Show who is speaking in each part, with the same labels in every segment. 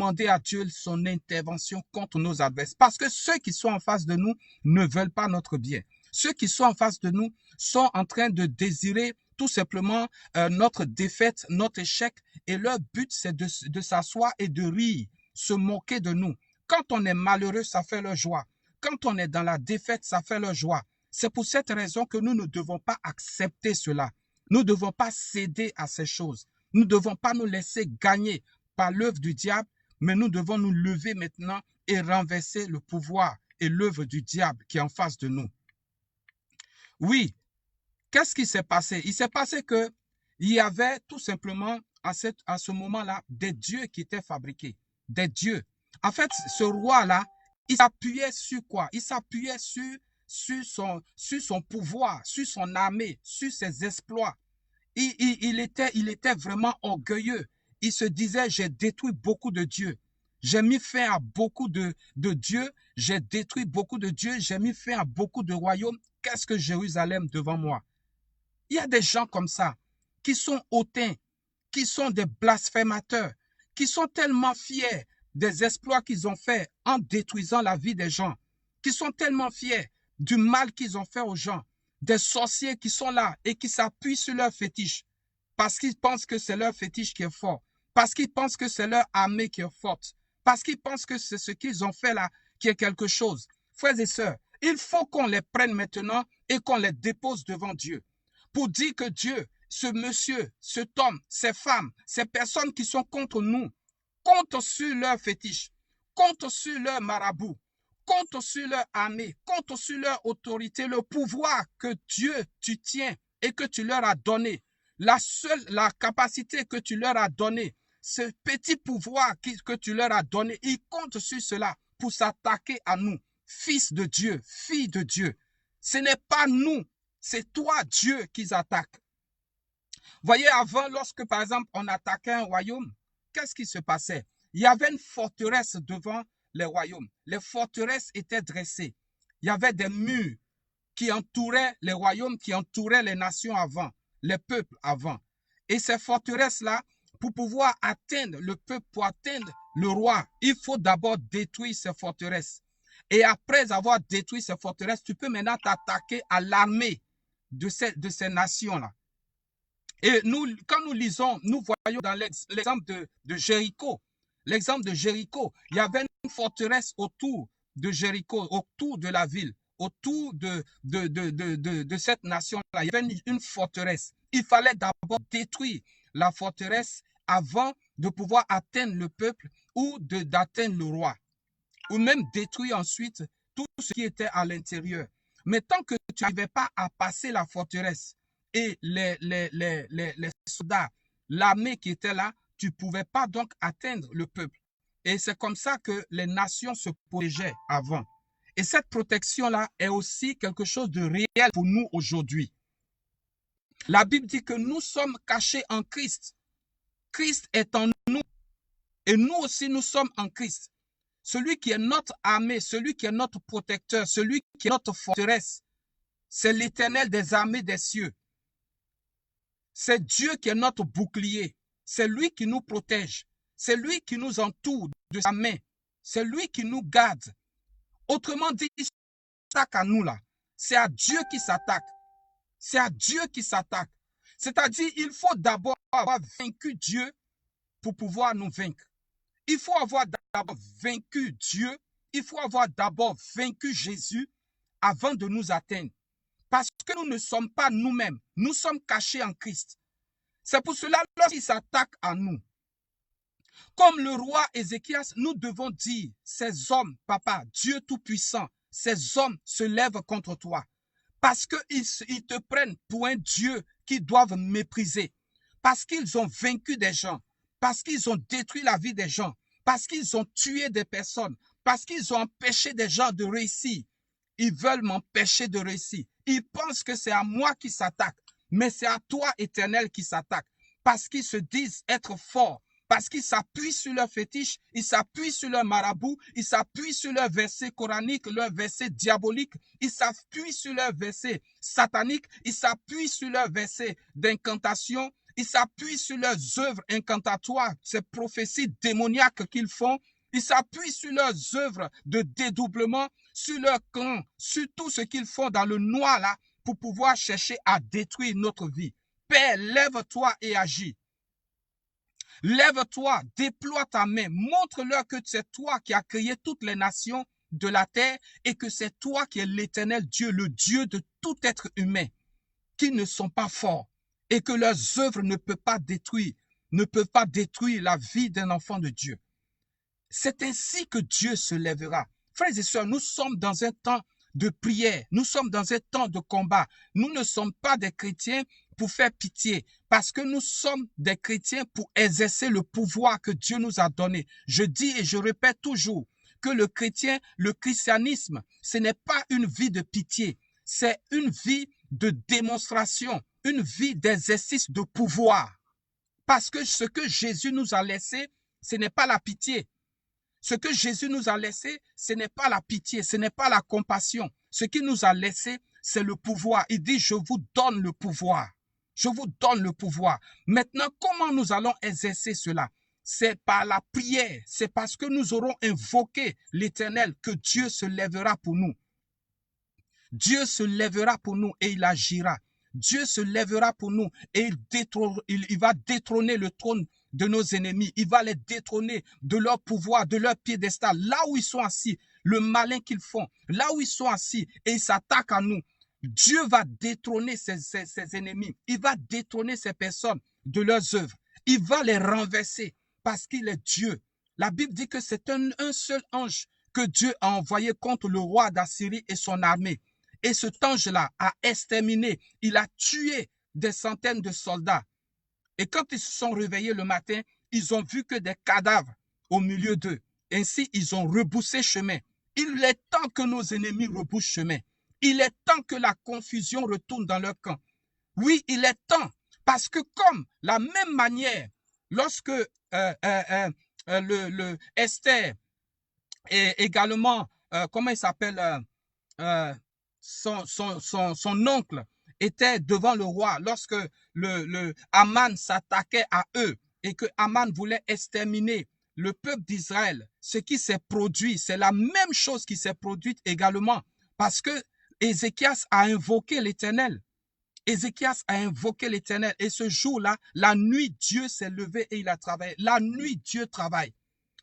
Speaker 1: demander à Dieu son intervention contre nos adversaires. Parce que ceux qui sont en face de nous ne veulent pas notre bien. Ceux qui sont en face de nous sont en train de désirer tout simplement notre défaite, notre échec. Et leur but, c'est de s'asseoir et de rire, se moquer de nous. Quand on est malheureux, ça fait leur joie. Quand on est dans la défaite, ça fait leur joie. C'est pour cette raison que nous ne devons pas accepter cela. Nous ne devons pas céder à ces choses. Nous ne devons pas nous laisser gagner par l'œuvre du diable, mais nous devons nous lever maintenant et renverser le pouvoir et l'œuvre du diable qui est en face de nous. Oui, qu'est-ce qui s'est passé? Il s'est passé qu'il y avait tout simplement à ce moment-là des dieux qui étaient fabriqués, des dieux. En fait, ce roi-là, il s'appuyait sur quoi? Il s'appuyait sur son pouvoir, sur son armée, sur ses exploits. Il était vraiment orgueilleux. Il se disait, j'ai détruit beaucoup de dieux. J'ai mis fin à beaucoup de dieux. J'ai détruit beaucoup de dieux. J'ai mis fin à beaucoup de royaumes. Qu'est-ce que Jérusalem devant moi? Il y a des gens comme ça qui sont hautains, qui sont des blasphémateurs, qui sont tellement fiers des exploits qu'ils ont faits en détruisant la vie des gens, qui sont tellement fiers du mal qu'ils ont fait aux gens, des sorciers qui sont là et qui s'appuient sur leur fétiche parce qu'ils pensent que c'est leur fétiche qui est fort, parce qu'ils pensent que c'est leur armée qui est forte, parce qu'ils pensent que c'est ce qu'ils ont fait là qui est quelque chose. Frères et sœurs, il faut qu'on les prenne maintenant et qu'on les dépose devant Dieu pour dire que Dieu, ce monsieur, cet homme, ces femmes, ces personnes qui sont contre nous, comptent sur leur fétiche, comptent sur leur marabout, comptent sur leur armée, comptent sur leur autorité, le pouvoir que Dieu, tu tiens et que tu leur as donné. La capacité que tu leur as donnée, ce petit pouvoir que tu leur as donné, ils comptent sur cela pour s'attaquer à nous, fils de Dieu, filles de Dieu. Ce n'est pas nous, c'est toi, Dieu, qu'ils attaquent. Voyez, avant, lorsque, par exemple, on attaquait un royaume, qu'est-ce qui se passait? Il y avait une forteresse devant les royaumes. Les forteresses étaient dressées. Il y avait des murs qui entouraient les royaumes, qui entouraient les nations avant, les peuples avant. Et ces forteresses-là, pour pouvoir atteindre le peuple, pour atteindre le roi, il faut d'abord détruire ces forteresses. Et après avoir détruit ces forteresses, tu peux maintenant t'attaquer à l'armée de ces nations-là. Et nous, quand nous lisons, nous voyons dans l'exemple de Jéricho, l'exemple de Jéricho, il y avait une forteresse autour de Jéricho, autour de la ville, autour de cette nation-là. Il y avait une forteresse. Il fallait d'abord détruire la forteresse avant de pouvoir atteindre le peuple ou d'atteindre le roi. Ou même détruire ensuite tout ce qui était à l'intérieur. Mais tant que tu n'arrivais pas à passer la forteresse, et les soldats, l'armée qui était là, tu ne pouvais pas donc atteindre le peuple. Et c'est comme ça que les nations se protégeaient avant. Et cette protection-là est aussi quelque chose de réel pour nous aujourd'hui. La Bible dit que nous sommes cachés en Christ. Christ est en nous. Et nous aussi, nous sommes en Christ. Celui qui est notre armée, celui qui est notre protecteur, celui qui est notre forteresse, c'est l'Éternel des armées des cieux. C'est Dieu qui est notre bouclier. C'est lui qui nous protège. C'est lui qui nous entoure de sa main. C'est lui qui nous garde. Autrement dit, il s'attaque à nous là. C'est à Dieu qui s'attaque. C'est à Dieu qui s'attaque. C'est-à-dire, il faut d'abord avoir vaincu Dieu pour pouvoir nous vaincre. Il faut avoir d'abord vaincu Dieu. Il faut avoir d'abord vaincu Jésus avant de nous atteindre. Parce que nous ne sommes pas nous-mêmes. Nous sommes cachés en Christ. C'est pour cela, lorsqu'il s'attaque à nous, comme le roi Ézéchias, nous devons dire, ces hommes, papa, Dieu Tout-Puissant, ces hommes se lèvent contre toi. Parce qu'ils te prennent pour un Dieu qu'ils doivent mépriser. Parce qu'ils ont vaincu des gens. Parce qu'ils ont détruit la vie des gens. Parce qu'ils ont tué des personnes. Parce qu'ils ont empêché des gens de réussir. Ils veulent m'empêcher de réussir. Ils pensent que c'est à moi qui s'attaquent, mais c'est à toi, Éternel, qui s'attaque. Parce qu'ils se disent être forts, parce qu'ils s'appuient sur leurs fétiches, ils s'appuient sur leurs marabouts, ils s'appuient sur leurs versets coraniques, leurs versets diaboliques, ils s'appuient sur leurs versets sataniques, ils s'appuient sur leurs versets d'incantation Ils s'appuient sur leurs œuvres incantatoires, ces prophéties démoniaques qu'ils font. Ils s'appuient sur leurs œuvres de dédoublement, sur leur clan, sur tout ce qu'ils font dans le noir là, pour pouvoir chercher à détruire notre vie. Père, lève-toi et agis. Lève-toi, déploie ta main, montre-leur que c'est toi qui as créé toutes les nations de la terre et que c'est toi qui es l'Éternel Dieu, le Dieu de tout être humain, qui ne sont pas forts et que leurs œuvres ne peuvent pas détruire la vie d'un enfant de Dieu. C'est ainsi que Dieu se lèvera. Frères et sœurs, nous sommes dans un temps de prière, nous sommes dans un temps de combat. Nous ne sommes pas des chrétiens pour faire pitié, parce que nous sommes des chrétiens pour exercer le pouvoir que Dieu nous a donné. Je dis et je répète toujours que le christianisme, ce n'est pas une vie de pitié, c'est une vie de démonstration, une vie d'exercice de pouvoir. Parce que ce que Jésus nous a laissé, ce n'est pas la pitié. Ce que Jésus nous a laissé, ce n'est pas la pitié, ce n'est pas la compassion. Ce qu'il nous a laissé, c'est le pouvoir. Il dit, je vous donne le pouvoir. Je vous donne le pouvoir. Maintenant, comment nous allons exercer cela? C'est par la prière. C'est parce que nous aurons invoqué l'Éternel que Dieu se lèvera pour nous. Dieu se lèvera pour nous et il agira. Dieu se lèvera pour nous et il va détrôner le trône de nos ennemis. Il va les détrôner de leur pouvoir, de leur piédestal. Là où ils sont assis, le malin qu'ils font, là où ils sont assis et ils s'attaquent à nous, Dieu va détrôner ses ennemis. Il va détrôner ces personnes de leurs œuvres. Il va les renverser parce qu'il est Dieu. La Bible dit que c'est un seul ange que Dieu a envoyé contre le roi d'Assyrie et son armée. Et cet ange-là a exterminé, il a tué des centaines de soldats. Et quand ils se sont réveillés le matin, ils ont vu que des cadavres au milieu d'eux. Ainsi, ils ont rebroussé chemin. Il est temps que nos ennemis rebroussent chemin. Il est temps que la confusion retourne dans leur camp. Oui, il est temps. Parce que comme la même manière, lorsque Esther et également, comment il s'appelle, son oncle était devant le roi lorsque Aman s'attaquait à eux et que Aman voulait exterminer le peuple d'Israël. Ce qui s'est produit, c'est la même chose qui s'est produite également parce que Ézéchias a invoqué l'Éternel. Ézéchias a invoqué l'Éternel et ce jour-là, la nuit, Dieu s'est levé et il a travaillé. La nuit, Dieu travaille.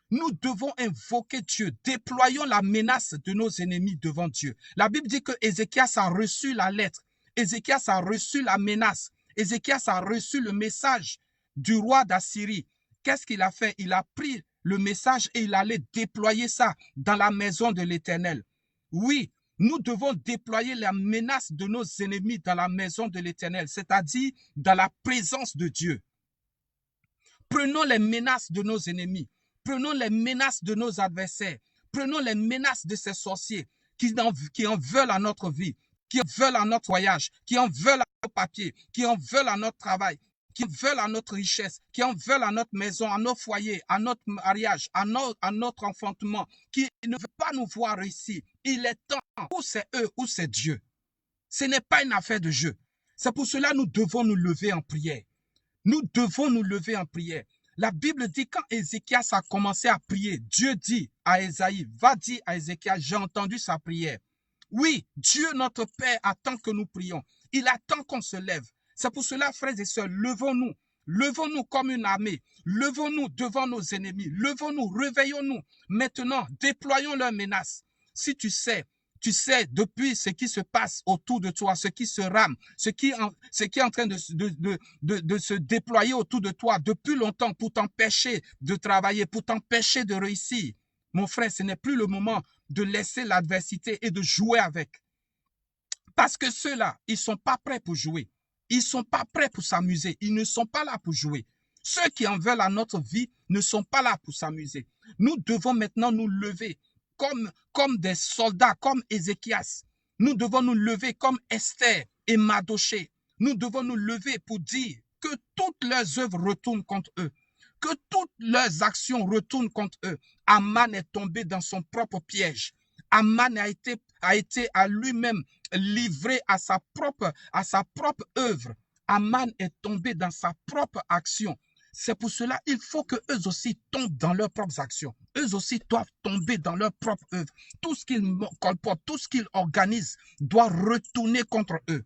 Speaker 1: Nous devons invoquer Dieu. Déployons la menace de nos ennemis devant Dieu. La Bible dit que Ézéchias a reçu la lettre. Ézéchias a reçu la menace. Ézéchias a reçu le message du roi d'Assyrie. Qu'est-ce qu'il a fait? Il a pris le message et il allait déployer ça dans la maison de l'Éternel. Oui, nous devons déployer la menace de nos ennemis dans la maison de l'Éternel, c'est-à-dire dans la présence de Dieu. Prenons les menaces de nos ennemis. Prenons les menaces de nos adversaires. Prenons les menaces de ces sorciers qui en veulent à notre vie, qui en veulent à notre voyage, qui en veulent à nos papiers, qui en veulent à notre travail, qui en veulent à notre richesse, qui en veulent à notre maison, à nos foyers, à notre mariage, à notre enfantement, qui ne veulent pas nous voir réussir. Il est temps, ou c'est eux, ou c'est Dieu. Ce n'est pas une affaire de jeu. C'est pour cela que nous devons nous lever en prière. Nous devons nous lever en prière. La Bible dit quand Ézéchias a commencé à prier, Dieu dit à Ésaïe, va dire à Ézéchias, j'ai entendu sa prière. Oui, Dieu notre Père attend que nous prions. Il attend qu'on se lève. C'est pour cela, frères et sœurs, levons-nous. Levons-nous comme une armée. Levons-nous devant nos ennemis. Levons-nous, réveillons-nous. Maintenant, déployons leurs menaces. Si tu sais depuis ce qui se passe autour de toi, ce qui se rame, ce qui est en train de se déployer autour de toi depuis longtemps pour t'empêcher de travailler, pour t'empêcher de réussir. Mon frère, ce n'est plus le moment de laisser l'adversité et de jouer avec. Parce que ceux-là, ils ne sont pas prêts pour jouer. Ils ne sont pas prêts pour s'amuser. Ils ne sont pas là pour jouer. Ceux qui en veulent à notre vie ne sont pas là pour s'amuser. Nous devons maintenant nous lever comme des soldats, comme Ézéchias. Nous devons nous lever comme Esther et Mardochée. Nous devons nous lever pour dire que toutes leurs œuvres retournent contre eux, que toutes leurs actions retournent contre eux. Aman est tombé dans son propre piège. Aman a été à lui-même livré à sa propre œuvre. Aman est tombé dans sa propre action. C'est pour cela qu'il faut que eux aussi tombent dans leurs propres actions. Eux aussi doivent tomber dans leur propre œuvre. Tout ce qu'ils colportent, tout ce qu'ils organisent doit retourner contre eux.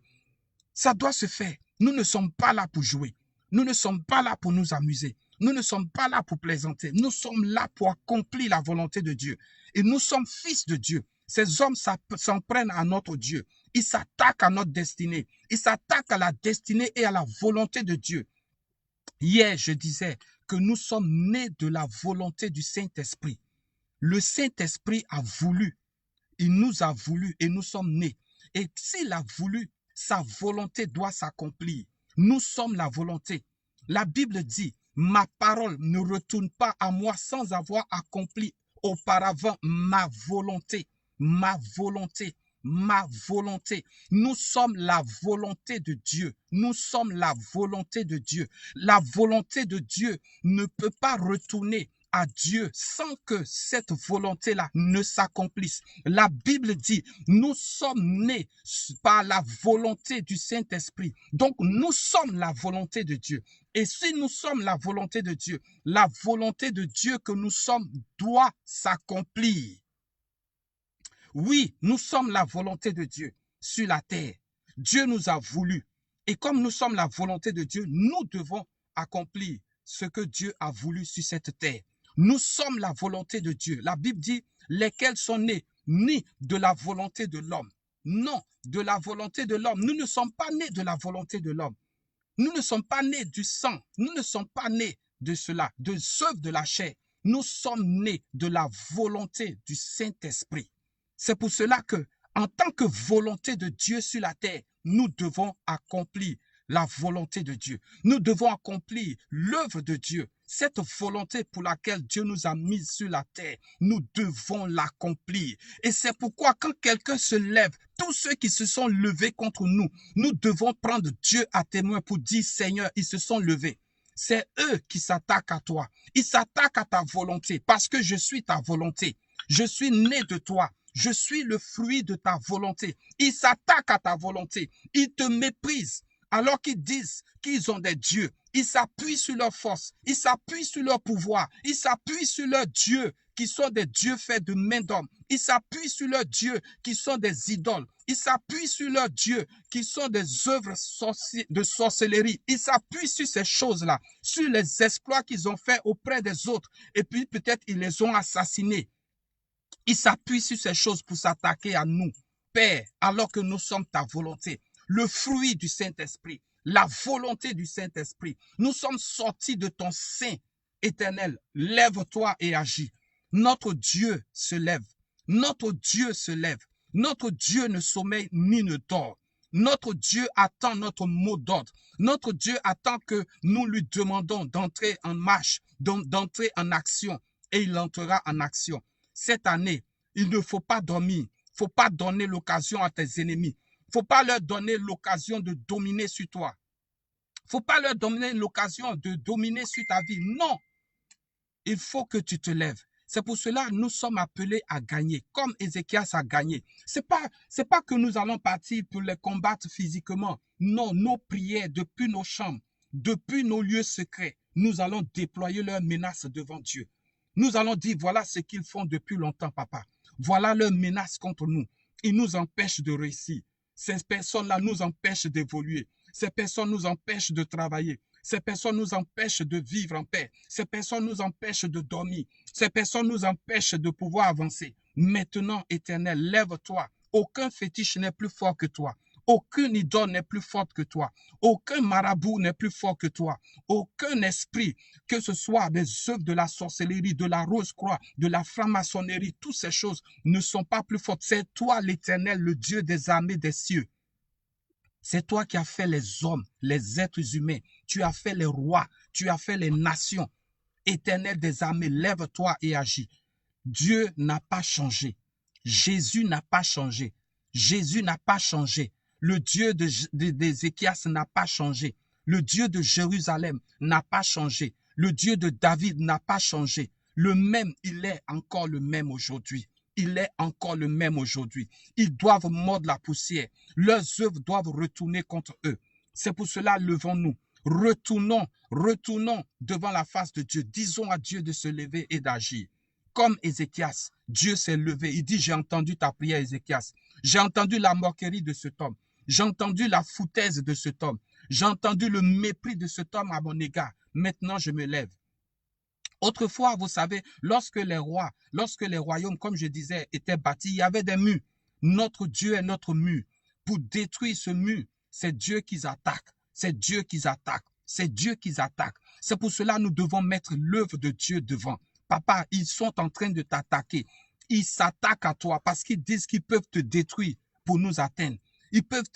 Speaker 1: Ça doit se faire. Nous ne sommes pas là pour jouer. Nous ne sommes pas là pour nous amuser. Nous ne sommes pas là pour plaisanter. Nous sommes là pour accomplir la volonté de Dieu. Et nous sommes fils de Dieu. Ces hommes s'en prennent à notre Dieu. Ils s'attaquent à notre destinée. Ils s'attaquent à la destinée et à la volonté de Dieu. Hier, je disais que nous sommes nés de la volonté du Saint-Esprit. Le Saint-Esprit a voulu. Il nous a voulu et nous sommes nés. Et s'il a voulu, sa volonté doit s'accomplir. Nous sommes la volonté. La Bible dit, ma parole ne retourne pas à moi sans avoir accompli auparavant ma volonté. Ma volonté. Ma volonté. Nous sommes la volonté de Dieu. Nous sommes la volonté de Dieu. La volonté de Dieu ne peut pas retourner à Dieu sans que cette volonté-là ne s'accomplisse. La Bible dit, nous sommes nés par la volonté du Saint-Esprit. Donc, nous sommes la volonté de Dieu. Et si nous sommes la volonté de Dieu, la volonté de Dieu que nous sommes doit s'accomplir. Oui, nous sommes la volonté de Dieu sur la terre. Dieu nous a voulu. Et comme nous sommes la volonté de Dieu, nous devons accomplir ce que Dieu a voulu sur cette terre. Nous sommes la volonté de Dieu. La Bible dit, lesquels sont nés ni de la volonté de l'homme. Non, de la volonté de l'homme. Nous ne sommes pas nés de la volonté de l'homme. Nous ne sommes pas nés du sang. Nous ne sommes pas nés de cela, de œuvres de la chair. Nous sommes nés de la volonté du Saint-Esprit. C'est pour cela que, en tant que volonté de Dieu sur la terre, nous devons accomplir la volonté de Dieu. Nous devons accomplir l'œuvre de Dieu. Cette volonté pour laquelle Dieu nous a mis sur la terre, nous devons l'accomplir. Et c'est pourquoi quand quelqu'un se lève, tous ceux qui se sont levés contre nous, nous devons prendre Dieu à témoin pour dire, Seigneur, ils se sont levés. C'est eux qui s'attaquent à toi. Ils s'attaquent à ta volonté parce que je suis ta volonté. Je suis né de toi. Je suis le fruit de ta volonté. Ils s'attaquent à ta volonté. Ils te méprisent alors qu'ils disent qu'ils ont des dieux. Ils s'appuient sur leur force. Ils s'appuient sur leur pouvoir. Ils s'appuient sur leurs dieux qui sont des dieux faits de main d'homme. Ils s'appuient sur leurs dieux qui sont des idoles. Ils s'appuient sur leurs dieux qui sont des œuvres de sorcellerie. Ils s'appuient sur ces choses-là, sur les exploits qu'ils ont faits auprès des autres. Et puis peut-être ils les ont assassinés. Ils s'appuient sur ces choses pour s'attaquer à nous, Père, alors que nous sommes ta volonté, le fruit du Saint-Esprit, la volonté du Saint-Esprit. Nous sommes sortis de ton sein éternel. Lève-toi et agis. Notre Dieu se lève. Notre Dieu se lève. Notre Dieu ne sommeille ni ne dort. Notre Dieu attend notre mot d'ordre. Notre Dieu attend que nous lui demandons d'entrer en marche, d'entrer en action, et il entrera en action. Cette année, il ne faut pas dormir. Il ne faut pas donner l'occasion à tes ennemis. Il ne faut pas leur donner l'occasion de dominer sur toi. Il ne faut pas leur donner l'occasion de dominer sur ta vie. Non, il faut que tu te lèves. C'est pour cela que nous sommes appelés à gagner, comme Ézéchias a gagné. C'est pas que nous allons partir pour les combattre physiquement. Non, nos prières depuis nos chambres, depuis nos lieux secrets, nous allons déployer leurs menaces devant Dieu. Nous allons dire, voilà ce qu'ils font depuis longtemps, papa. Voilà leurs menaces contre nous. Ils nous empêchent de réussir. Ces personnes-là nous empêchent d'évoluer. Ces personnes nous empêchent de travailler. Ces personnes nous empêchent de vivre en paix. Ces personnes nous empêchent de dormir. Ces personnes nous empêchent de pouvoir avancer. Maintenant, Éternel, lève-toi. Aucun fétiche n'est plus fort que toi. Aucune idole n'est plus forte que toi. Aucun marabout n'est plus fort que toi. Aucun esprit, que ce soit des œuvres de la sorcellerie, de la rose-croix, de la franc-maçonnerie, toutes ces choses ne sont pas plus fortes. C'est toi, l'Éternel, le Dieu des armées des cieux. C'est toi qui as fait les hommes, les êtres humains. Tu as fait les rois, tu as fait les nations. Éternel des armées, lève-toi et agis. Dieu n'a pas changé. Jésus n'a pas changé. Jésus n'a pas changé. Le Dieu d'Ézéchias n'a pas changé. Le Dieu de Jérusalem n'a pas changé. Le Dieu de David n'a pas changé. Le même, il est encore le même aujourd'hui. Il est encore le même aujourd'hui. Ils doivent mordre la poussière. Leurs œuvres doivent retourner contre eux. C'est pour cela, levons-nous. Retournons devant la face de Dieu. Disons à Dieu de se lever et d'agir. Comme Ézéchias, Dieu s'est levé. Il dit, j'ai entendu ta prière, Ézéchias. J'ai entendu la moquerie de cet homme. J'ai entendu la foutaise de cet homme. J'ai entendu le mépris de cet homme à mon égard. Maintenant, je me lève. Autrefois, vous savez, lorsque les royaumes, comme je disais, étaient bâtis, il y avait des murs. Notre Dieu est notre mur. Pour détruire ce mur, c'est Dieu qu'ils attaquent. C'est Dieu qu'ils attaquent. C'est Dieu qu'ils attaquent. C'est pour cela que nous devons mettre l'œuvre de Dieu devant. Papa, ils sont en train de t'attaquer. Ils s'attaquent à toi parce qu'ils disent qu'ils peuvent te détruire pour nous atteindre. Ils peuvent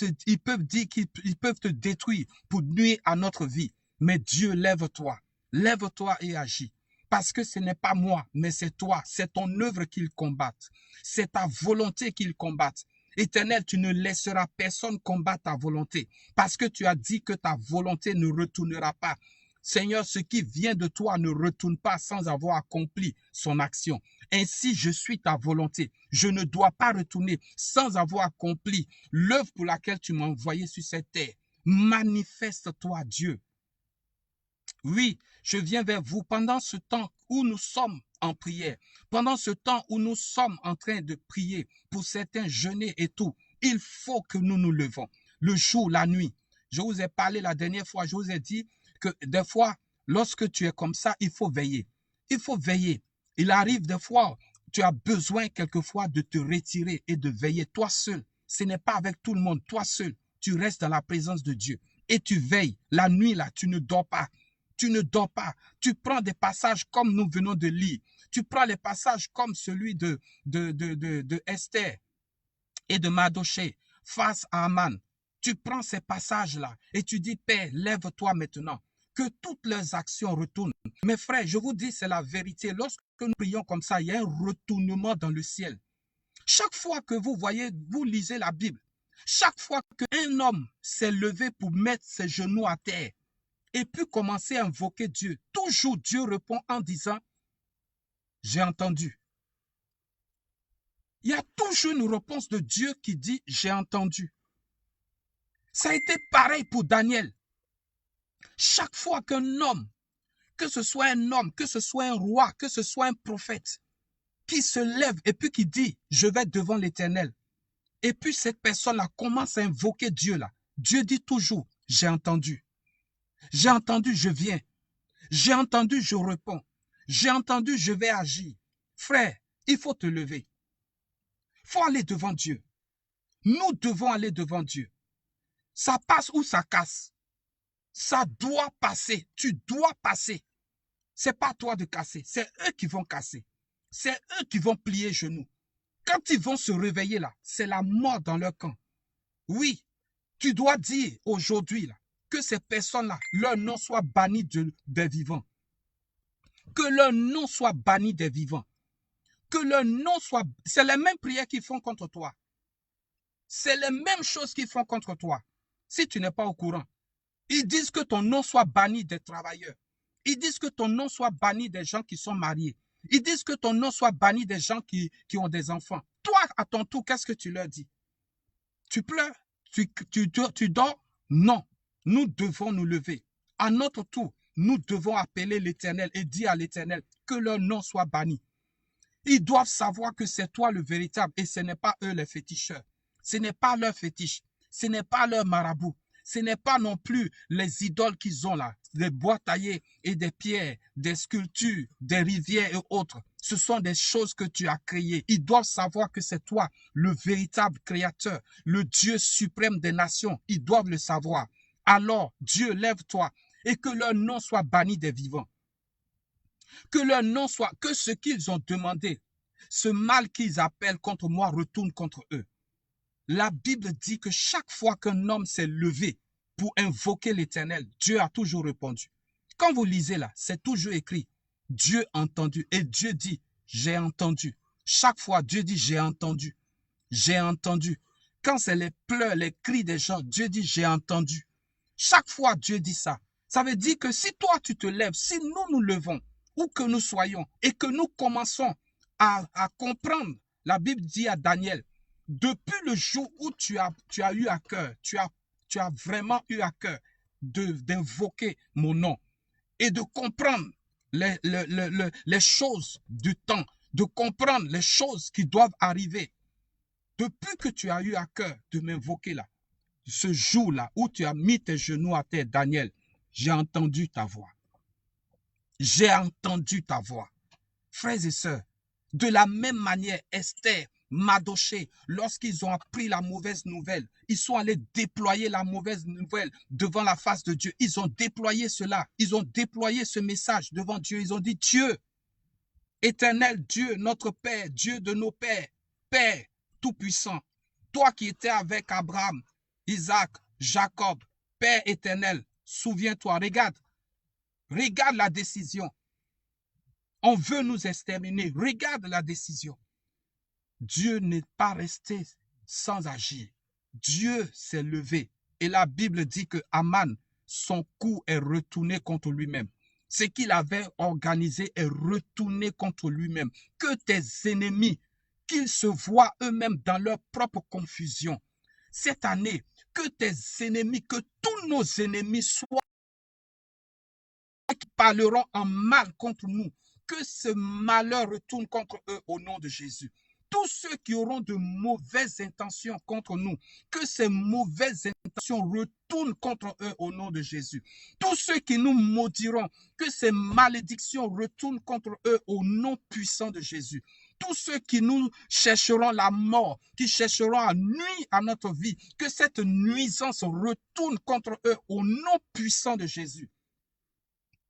Speaker 1: dire qu'ils peuvent te détruire pour nuire à notre vie. Mais Dieu, lève-toi. Lève-toi et agis. Parce que ce n'est pas moi, mais c'est toi. C'est ton œuvre qu'ils combattent. C'est ta volonté qu'ils combattent. Éternel, tu ne laisseras personne combattre ta volonté. Parce que tu as dit que ta volonté ne retournera pas. Seigneur, ce qui vient de toi ne retourne pas sans avoir accompli son action. Ainsi, je suis ta volonté. Je ne dois pas retourner sans avoir accompli l'œuvre pour laquelle tu m'as envoyé sur cette terre. Manifeste-toi, Dieu. Oui, je viens vers vous pendant ce temps où nous sommes en prière, pendant ce temps où nous sommes en train de prier, pour certains jeûner et tout. Il faut que nous nous levons, le jour, la nuit. Je vous ai parlé la dernière fois, je vous ai dit que des fois, lorsque tu es comme ça, il faut veiller. Il faut veiller. Il arrive des fois, tu as besoin quelquefois de te retirer et de veiller toi seul. Ce n'est pas avec tout le monde, toi seul. Tu restes dans la présence de Dieu et tu veilles. La nuit, là, tu ne dors pas. Tu ne dors pas. Tu prends des passages comme nous venons de lire. Tu prends les passages comme celui de Esther et de Mardochée face à Aman. Tu prends ces passages-là et tu dis, Père, lève-toi maintenant. Que toutes leurs actions retournent. Mes frères, je vous dis, c'est la vérité. Lorsque nous prions comme ça, il y a un retournement dans le ciel. Chaque fois que vous voyez, vous lisez la Bible, chaque fois qu'un homme s'est levé pour mettre ses genoux à terre, et puis commencer à invoquer Dieu. Toujours Dieu répond en disant, j'ai entendu. Il y a toujours une réponse de Dieu qui dit, j'ai entendu. Ça a été pareil pour Daniel. Chaque fois qu'un homme, que ce soit un homme, que ce soit un roi, que ce soit un prophète, qui se lève et puis qui dit, je vais devant l'Éternel. Et puis cette personne-là commence à invoquer Dieu là. Dieu dit toujours, j'ai entendu. J'ai entendu, je viens. J'ai entendu, je réponds. J'ai entendu, je vais agir. Frère, il faut te lever. Il faut aller devant Dieu. Nous devons aller devant Dieu. Ça passe ou ça casse. Ça doit passer. Tu dois passer. C'est pas toi de casser. C'est eux qui vont casser. C'est eux qui vont plier genoux. Quand ils vont se réveiller là, c'est la mort dans leur camp. Oui, tu dois dire aujourd'hui là, que ces personnes-là, leur nom soit banni des vivants. Que leur nom soit banni des vivants. Que leur nom soit... C'est les mêmes prières qu'ils font contre toi. C'est les mêmes choses qu'ils font contre toi. Si tu n'es pas au courant. Ils disent que ton nom soit banni des travailleurs. Ils disent que ton nom soit banni des gens qui sont mariés. Ils disent que ton nom soit banni des gens qui ont des enfants. Toi, à ton tour, qu'est-ce que tu leur dis? Tu pleures? Tu dors? Non. Nous devons nous lever. À notre tour, nous devons appeler l'Éternel et dire à l'Éternel que leur nom soit banni. Ils doivent savoir que c'est toi le véritable et ce n'est pas eux les féticheurs. Ce n'est pas leur fétiche. Ce n'est pas leur marabout. Ce n'est pas non plus les idoles qu'ils ont là, des bois taillés et des pierres, des sculptures, des rivières et autres. Ce sont des choses que tu as créées. Ils doivent savoir que c'est toi, le véritable créateur, le Dieu suprême des nations. Ils doivent le savoir. Alors, Dieu, lève-toi et que leur nom soit banni des vivants. Que leur nom soit, que ce qu'ils ont demandé, ce mal qu'ils appellent contre moi retourne contre eux. La Bible dit que chaque fois qu'un homme s'est levé pour invoquer l'Éternel, Dieu a toujours répondu. Quand vous lisez là, c'est toujours écrit, Dieu a entendu. Et Dieu dit, j'ai entendu. Chaque fois, Dieu dit, j'ai entendu. J'ai entendu. Quand c'est les pleurs, les cris des gens, Dieu dit, j'ai entendu. Chaque fois, Dieu dit ça. Ça veut dire que si toi, tu te lèves, si nous nous levons, où que nous soyons, et que nous commençons à comprendre, la Bible dit à Daniel, depuis le jour où tu as eu à cœur, tu tu as vraiment eu à cœur d'invoquer mon nom et de comprendre les choses du temps, de comprendre les choses qui doivent arriver, depuis que tu as eu à cœur de m'invoquer là, ce jour-là où tu as mis tes genoux à terre, Daniel, j'ai entendu ta voix. J'ai entendu ta voix. Frères et sœurs, de la même manière, Esther, Mardochée, lorsqu'ils ont appris la mauvaise nouvelle, ils sont allés déployer la mauvaise nouvelle devant la face de Dieu. Ils ont déployé cela, ils ont déployé ce message devant Dieu. Ils ont dit, Dieu, éternel Dieu, notre Père, Dieu de nos pères, Père tout-puissant, toi qui étais avec Abraham, Isaac, Jacob, Père éternel, souviens-toi, regarde la décision. On veut nous exterminer. Regarde la décision. Dieu n'est pas resté sans agir. Dieu s'est levé. Et la Bible dit que Aman, son coup est retourné contre lui-même. Ce qu'il avait organisé est retourné contre lui-même. Que tes ennemis, qu'ils se voient eux-mêmes dans leur propre confusion. Cette année, que tes ennemis, que tous nos ennemis soient qui parleront en mal contre nous, que ce malheur retourne contre eux au nom de Jésus. Tous ceux qui auront de mauvaises intentions contre nous, que ces mauvaises intentions retournent contre eux au nom de Jésus. Tous ceux qui nous maudiront, que ces malédictions retournent contre eux au nom puissant de Jésus. Tous ceux qui nous chercheront la mort, qui chercheront à nuire à notre vie, que cette nuisance retourne contre eux au nom puissant de Jésus.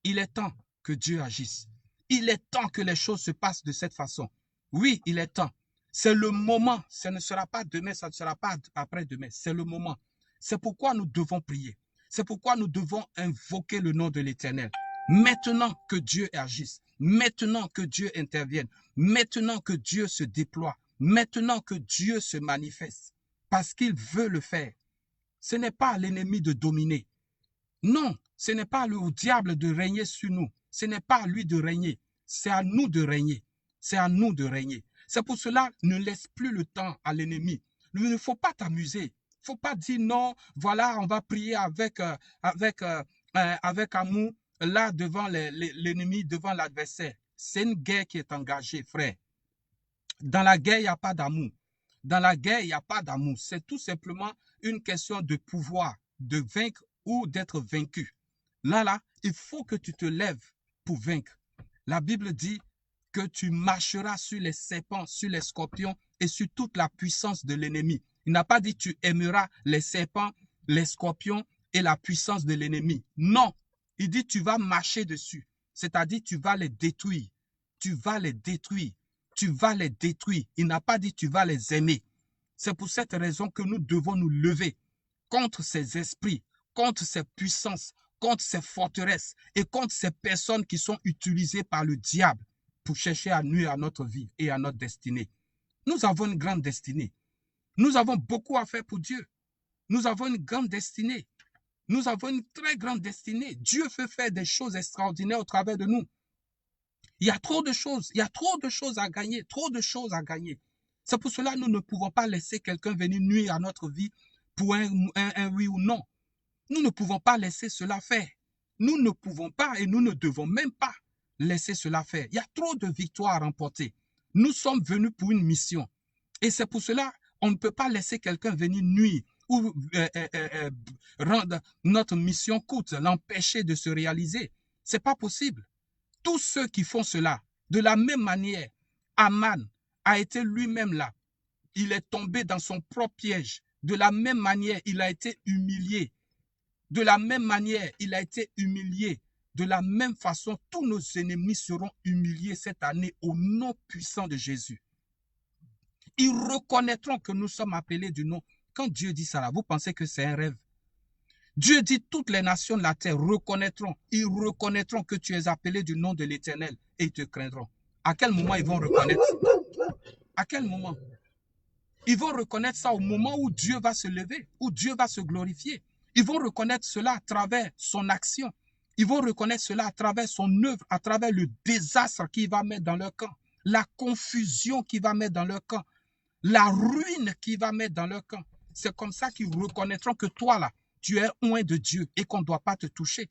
Speaker 1: Il est temps que Dieu agisse. Il est temps que les choses se passent de cette façon. Oui, il est temps. C'est le moment. Ce ne sera pas demain, ça ne sera pas après-demain. C'est le moment. C'est pourquoi nous devons prier. C'est pourquoi nous devons invoquer le nom de l'Éternel. Maintenant que Dieu agisse. Maintenant que Dieu intervienne. Maintenant que Dieu se déploie. Maintenant que Dieu se manifeste. Parce qu'il veut le faire. Ce n'est pas à l'ennemi de dominer. Non, ce n'est pas au diable de régner sur nous. Ce n'est pas à lui de régner. C'est à nous de régner. C'est à nous de régner. C'est pour cela, ne laisse plus le temps à l'ennemi. Il ne faut pas t'amuser. Il ne faut pas dire non, voilà, on va prier avec amour, là, devant l'ennemi, devant l'adversaire. C'est une guerre qui est engagée, frère. Dans la guerre, il n'y a pas d'amour. Dans la guerre, il n'y a pas d'amour. C'est tout simplement une question de pouvoir, de vaincre ou d'être vaincu. Là, il faut que tu te lèves pour vaincre. La Bible dit que tu marcheras sur les serpents, sur les scorpions et sur toute la puissance de l'ennemi. Il n'a pas dit tu aimeras les serpents, les scorpions et la puissance de l'ennemi. Non, il dit tu vas marcher dessus. C'est-à-dire tu vas les détruire. Tu vas les détruire. Tu vas les détruire. Il n'a pas dit tu vas les aimer. C'est pour cette raison que nous devons nous lever contre ces esprits, contre ces puissances, contre ces forteresses et contre ces personnes qui sont utilisées par le diable pour chercher à nuire à notre vie et à notre destinée. Nous avons une grande destinée. Nous avons beaucoup à faire pour Dieu. Nous avons une grande destinée. Nous avons une très grande destinée. Dieu veut faire des choses extraordinaires au travers de nous. Il y a trop de choses. Il y a trop de choses à gagner. Trop de choses à gagner. C'est pour cela que nous ne pouvons pas laisser quelqu'un venir nuire à notre vie pour un oui ou non. Nous ne pouvons pas laisser cela faire. Nous ne pouvons pas et nous ne devons même pas laisser cela faire. Il y a trop de victoires à remporter. Nous sommes venus pour une mission. Et c'est pour cela qu'on ne peut pas laisser quelqu'un venir nuire ou rendre notre mission coûte, l'empêcher de se réaliser. Ce n'est pas possible. Tous ceux qui font cela, de la même manière, Aman a été lui-même là. Il est tombé dans son propre piège. De la même manière, il a été humilié. De la même manière, il a été humilié. De la même façon, tous nos ennemis seront humiliés cette année au nom puissant de Jésus. Ils reconnaîtront que nous sommes appelés du nom. Quand Dieu dit ça, là, vous pensez que c'est un rêve? Dieu dit toutes les nations de la terre reconnaîtront. Ils reconnaîtront que tu es appelé du nom de l'Éternel et ils te craindront. À quel moment ils vont reconnaître? À quel moment? Ils vont reconnaître ça au moment où Dieu va se lever, où Dieu va se glorifier. Ils vont reconnaître cela à travers son action. Ils vont reconnaître cela à travers son œuvre, à travers le désastre qu'il va mettre dans leur camp, la confusion qu'il va mettre dans leur camp, la ruine qu'il va mettre dans leur camp. C'est comme ça qu'ils reconnaîtront que toi, là, tu es oint de Dieu et qu'on ne doit pas te toucher.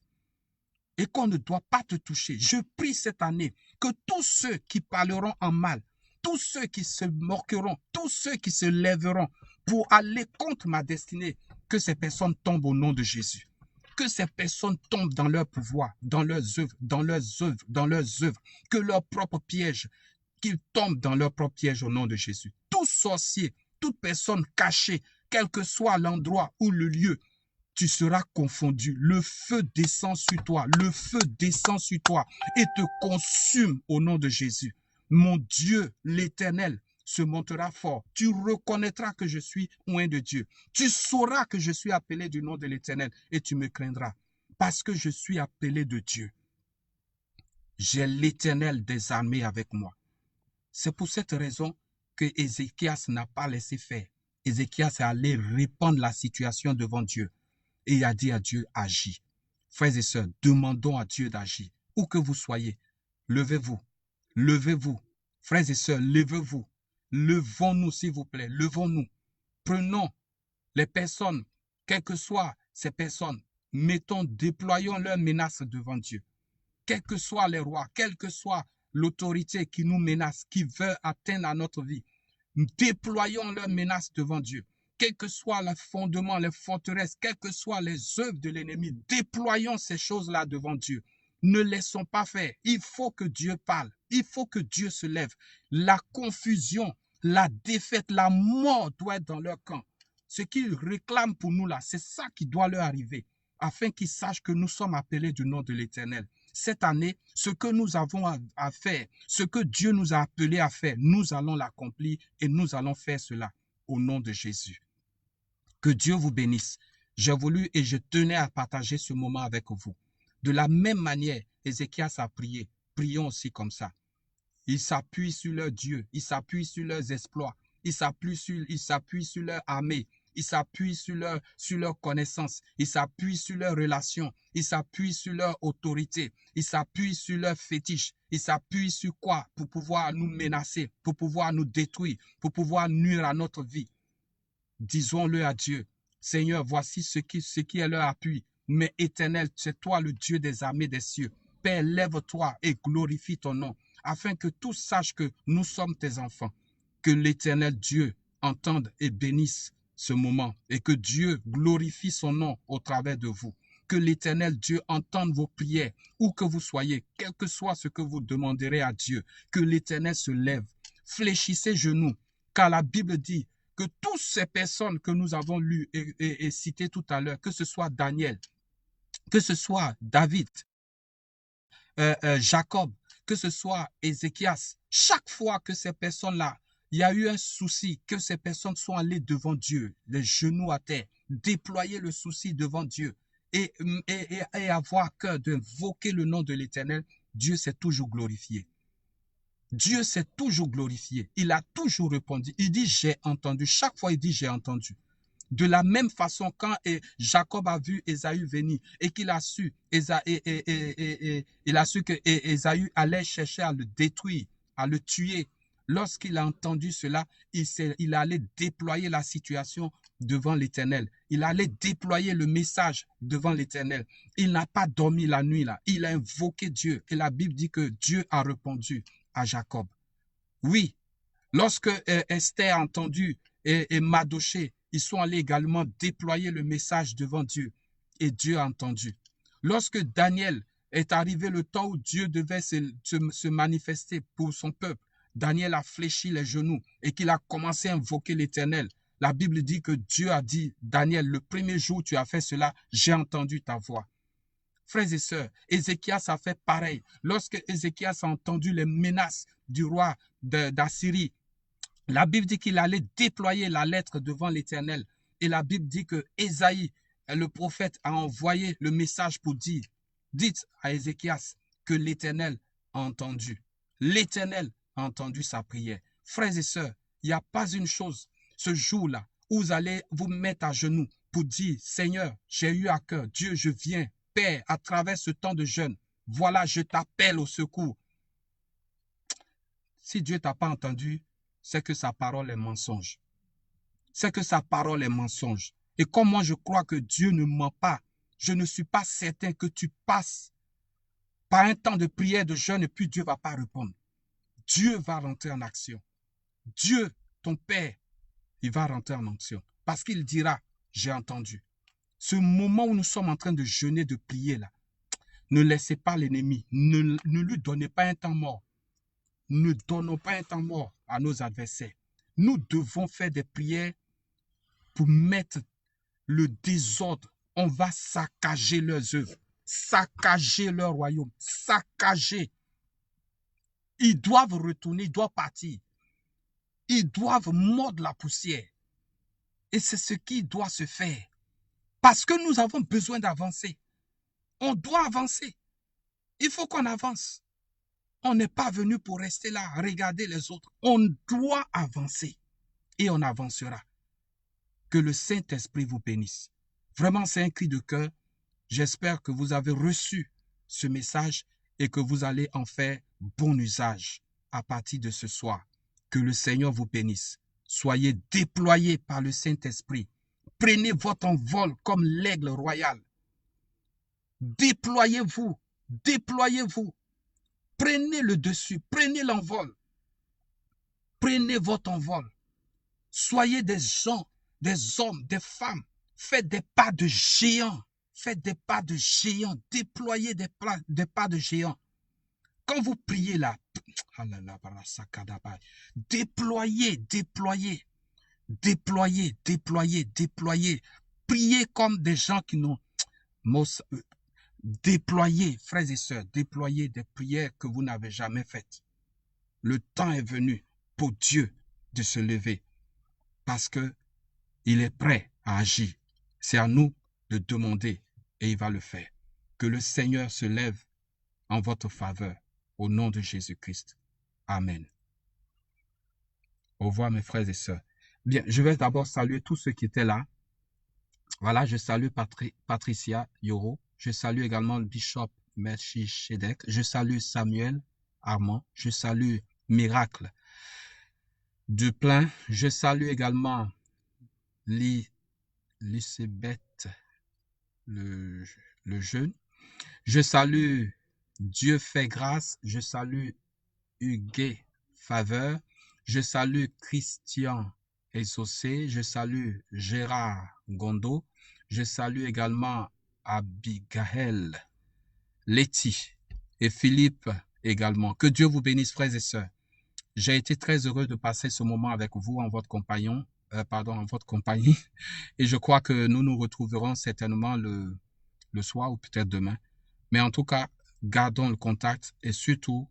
Speaker 1: Et qu'on ne doit pas te toucher. Je prie cette année que tous ceux qui parleront en mal, tous ceux qui se moqueront, tous ceux qui se lèveront pour aller contre ma destinée, que ces personnes tombent au nom de Jésus. Que ces personnes tombent dans leur pouvoir, dans leurs œuvres, dans leurs œuvres, dans leurs œuvres. Que leur propre piège, qu'ils tombent dans leur propre piège au nom de Jésus. Tout sorcier, toute personne cachée, quel que soit l'endroit ou le lieu, tu seras confondu. Le feu descend sur toi. Le feu descend sur toi et te consume au nom de Jésus. Mon Dieu, l'Éternel, se montrera fort. Tu reconnaîtras que je suis oint de Dieu. Tu sauras que je suis appelé du nom de l'Éternel et tu me craindras parce que je suis appelé de Dieu. J'ai l'Éternel des armées avec moi. C'est pour cette raison que Ézéchias n'a pas laissé faire. Ézéchias est allé répandre la situation devant Dieu. Et il a dit à Dieu, agis. Frères et sœurs, demandons à Dieu d'agir. Où que vous soyez, levez-vous. Levez-vous. Frères et sœurs, levez-vous. Levons-nous, s'il vous plaît. Levons-nous. Prenons les personnes, quelles que soient ces personnes, déployons leurs menaces devant Dieu. Quels que soient les rois, quelle que soit l'autorité qui nous menace, qui veut atteindre à notre vie, déployons leurs menaces devant Dieu. Quel que soit le fondement, les forteresses, quelles que soient les œuvres de l'ennemi, déployons ces choses-là devant Dieu. Ne laissons pas faire. Il faut que Dieu parle. Il faut que Dieu se lève. La confusion, la défaite, la mort doit être dans leur camp. Ce qu'ils réclament pour nous là, c'est ça qui doit leur arriver, afin qu'ils sachent que nous sommes appelés du nom de l'Éternel. Cette année, ce que nous avons à faire, ce que Dieu nous a appelés à faire, nous allons l'accomplir et nous allons faire cela au nom de Jésus. Que Dieu vous bénisse. J'ai voulu et je tenais à partager ce moment avec vous. De la même manière, Ézéchias a prié. Prions aussi comme ça. Ils s'appuient sur leur Dieu, ils s'appuient sur leurs exploits, ils s'appuient sur leur armée, ils s'appuient sur leur connaissance, ils s'appuient sur leurs relations, ils s'appuient sur leur autorité, ils s'appuient sur leurs fétiches, ils s'appuient sur quoi? Pour pouvoir nous menacer, pour pouvoir nous détruire, pour pouvoir nuire à notre vie. Disons-le à Dieu. Seigneur, voici ce qui est leur appui. Mais Éternel, c'est toi le Dieu des armées des cieux. Père, lève-toi et glorifie ton nom, afin que tous sachent que nous sommes tes enfants. Que l'Éternel Dieu entende et bénisse ce moment, et que Dieu glorifie son nom au travers de vous. Que l'Éternel Dieu entende vos prières, où que vous soyez, quel que soit ce que vous demanderez à Dieu. Que l'Éternel se lève. Fléchissez genoux, car la Bible dit que toutes ces personnes que nous avons lues et citées tout à l'heure, que ce soit Daniel, que ce soit David, Jacob, que ce soit Ézéchias, chaque fois que ces personnes-là, il y a eu un souci, que ces personnes sont allées devant Dieu, les genoux à terre, déployer le souci devant Dieu et avoir cœur d'invoquer le nom de l'Éternel, Dieu s'est toujours glorifié. Dieu s'est toujours glorifié. Il a toujours répondu. Il dit, j'ai entendu. Chaque fois, il dit, j'ai entendu. De la même façon, quand Jacob a vu Ésaü venir et qu'il a su, il a su que Ésaü allait chercher à le détruire, à le tuer. Lorsqu'il a entendu cela, il allait déployer la situation devant l'Éternel. Il allait déployer le message devant l'Éternel. Il n'a pas dormi la nuit là. Il a invoqué Dieu. Et la Bible dit que Dieu a répondu à Jacob. Oui, lorsque Esther a entendu et Mardochée, ils sont allés également déployer le message devant Dieu et Dieu a entendu. Lorsque Daniel est arrivé le temps où Dieu devait se manifester pour son peuple, Daniel a fléchi les genoux et qu'il a commencé à invoquer l'Éternel. La Bible dit que Dieu a dit, Daniel, le premier jour où tu as fait cela, j'ai entendu ta voix. Frères et sœurs, Ézéchias a fait pareil. Lorsque Ézéchias a entendu les menaces du roi d'Assyrie, la Bible dit qu'il allait déployer la lettre devant l'Éternel. Et la Bible dit que Ésaïe, le prophète, a envoyé le message pour dire, dites à Ézéchias que l'Éternel a entendu. L'Éternel a entendu sa prière. Frères et sœurs, il n'y a pas une chose, ce jour-là, où vous allez vous mettre à genoux pour dire, Seigneur, j'ai eu à cœur, Dieu, je viens, Père, à travers ce temps de jeûne, voilà, je t'appelle au secours. Si Dieu ne t'a pas entendu, c'est que sa parole est mensonge. C'est que sa parole est mensonge. Et comme moi, je crois que Dieu ne ment pas, je ne suis pas certain que tu passes par un temps de prière, de jeûne, et puis Dieu ne va pas répondre. Dieu va rentrer en action. Dieu, ton Père, il va rentrer en action. Parce qu'il dira, j'ai entendu. Ce moment où nous sommes en train de jeûner, de prier là, ne laissez pas l'ennemi, ne lui donnez pas un temps mort. Ne donnons pas un temps mort à nos adversaires. Nous devons faire des prières pour mettre le désordre. On va saccager leurs œuvres, saccager leur royaume, saccager. Ils doivent retourner, ils doivent partir. Ils doivent mordre la poussière. Et c'est ce qui doit se faire. Parce que nous avons besoin d'avancer. On doit avancer. Il faut qu'on avance. On n'est pas venu pour rester là, regarder les autres. On doit avancer. Et on avancera. Que le Saint-Esprit vous bénisse. Vraiment, c'est un cri de cœur. J'espère que vous avez reçu ce message et que vous allez en faire bon usage à partir de ce soir. Que le Seigneur vous bénisse. Soyez déployés par le Saint-Esprit. Prenez votre envol comme l'aigle royal. Déployez-vous. Déployez-vous. Prenez le dessus. Prenez l'envol. Prenez votre envol. Soyez des gens, des hommes, des femmes. Faites des pas de géants. Faites des pas de géants. Déployez des pas de géants. Quand vous priez là, déployez, déployez, déployez, déployez, déployez. Priez comme des gens qui n'ont... Déployez, frères et sœurs, déployez des prières que vous n'avez jamais faites. Le temps est venu pour Dieu de se lever parce que il est prêt à agir. C'est à nous de demander et il va le faire. Que le Seigneur se lève en votre faveur au nom de Jésus-Christ. Amen. Au revoir mes frères et sœurs. Bien, je vais d'abord saluer tous ceux qui étaient là. Voilà, je salue Patricia Yoro. Je salue également le Bishop Melchizedek. Je salue Samuel Armand. Je salue Miracle Duplain. Je salue également Lucebeth le jeune. Je salue Dieu fait grâce. Je salue Huguet Faveur. Je salue Christian Exaucé. Je salue Gérard Gondo. Je salue également Abigail Letty et Philippe également. Que Dieu vous bénisse, frères et sœurs. J'ai été très heureux de passer ce moment avec vous en votre compagnie. Et je crois que nous nous retrouverons certainement le soir ou peut-être demain. Mais en tout cas, gardons le contact et surtout,